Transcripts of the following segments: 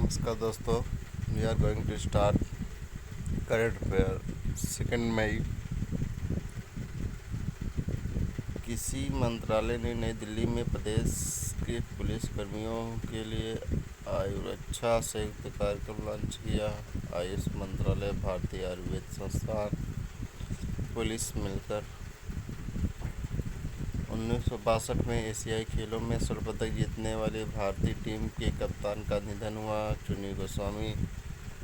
नमस्कार दोस्तों, we are going to start current affair 2 May. किसी मंत्रालय ने नई दिल्ली में प्रदेश के पुलिस कर्मियों के लिए आयुरक्षा संयुक्त कार्यक्रम लॉन्च किया। आयुष मंत्रालय, भारतीय आयुर्वेद संस्थान, पुलिस मिलकर 1962 में एशियाई खेलों में स्वर्ण पदक जीतने वाली भारतीय टीम के कप्तान का निधन हुआ। चुनी गोस्वामी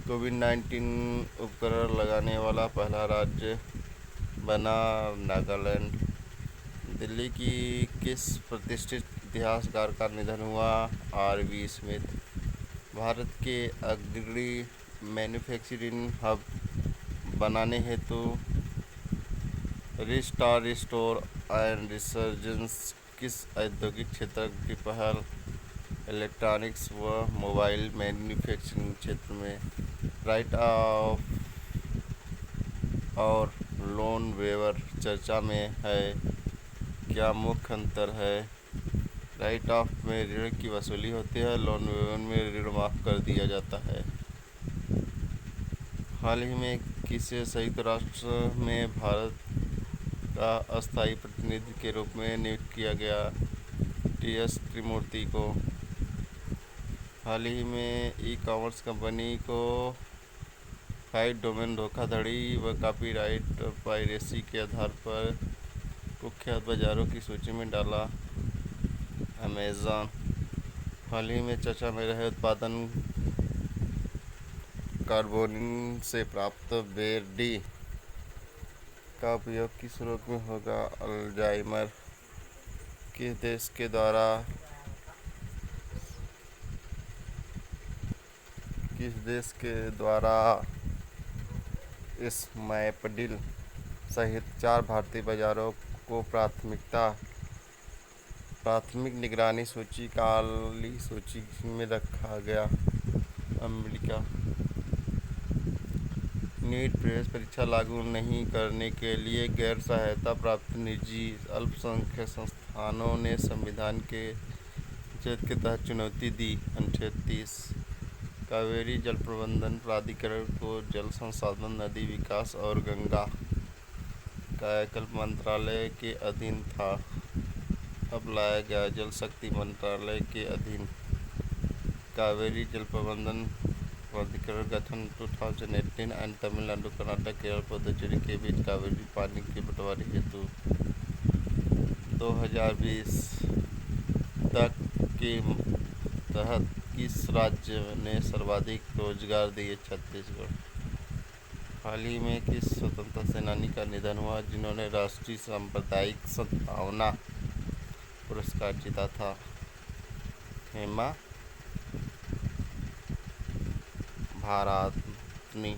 कोविड-19 उपकरण लगाने वाला पहला राज्य बना नागालैंड। दिल्ली की किस प्रतिष्ठित इतिहासकार का निधन हुआ? आर.वी. स्मिथ। भारत के अग्रणी मैन्युफैक्चरिंग हब बनाने हेतु रिस्टार्ट, रिस्टोर एंड रिसर्जेंस किस औद्योगिक क्षेत्र की पहल? इलेक्ट्रॉनिक्स व मोबाइल मैन्युफैक्चरिंग क्षेत्र में। राइट ऑफ और लोन वेवर चर्चा में है, क्या मुख्य अंतर है? राइट ऑफ में ऋण की वसूली होती है, लोन वेवर में ऋण माफ कर दिया जाता है। हाल ही में किसे संयुक्त राष्ट्र में भारत का अस्थायी प्रतिनिधि के रूप में नियुक्त किया गया? टी.एस. त्रिमूर्ति को। हाल ही में ई-कॉमर्स कंपनी को 5 डोमेन धोखाधड़ी व कॉपीराइट पायरेसी के आधार पर कुख्यात बाजारों की सूची में डाला। अमेज़न। हाल ही में चर्चा में रहे उत्पादन कार्बोनिन से प्राप्त बेर-डी का उपयोग किस रोग में होगा? अल्जाइमर। किस देश के द्वारा स्नैपडील सहित 4 भारतीय बाजारों को प्राथमिक निगरानी सूची काली सूची में रखा गया? अमेरिका। नीट प्रवेश परीक्षा लागू नहीं करने के लिए गैर सहायता प्राप्त निजी अल्पसंख्यक संस्थानों ने संविधान के अनुच्छेद के तहत चुनौती दी। 38। कावेरी जल प्रबंधन प्राधिकरण को जल संसाधन, नदी विकास और गंगा कायाकल्प मंत्रालय के अधीन था, अब लाया गया जल शक्ति मंत्रालय के अधीन। कावेरी जल प्रबंधन प्राधिकरण गठन 2018 एंड तमिलनाडु, कर्नाटक, केरल, पुदुचेरी के बीच कावेरी पानी के बंटवारे हेतु 2020 तक के तहत किस राज्य ने सर्वाधिक रोजगार दिए? छत्तीसगढ़। हाल ही में किस स्वतंत्रता सेनानी का निधन हुआ जिन्होंने राष्ट्रीय सांप्रदायिक सद्भावना पुरस्कार जीता था? हेमा भारतनी।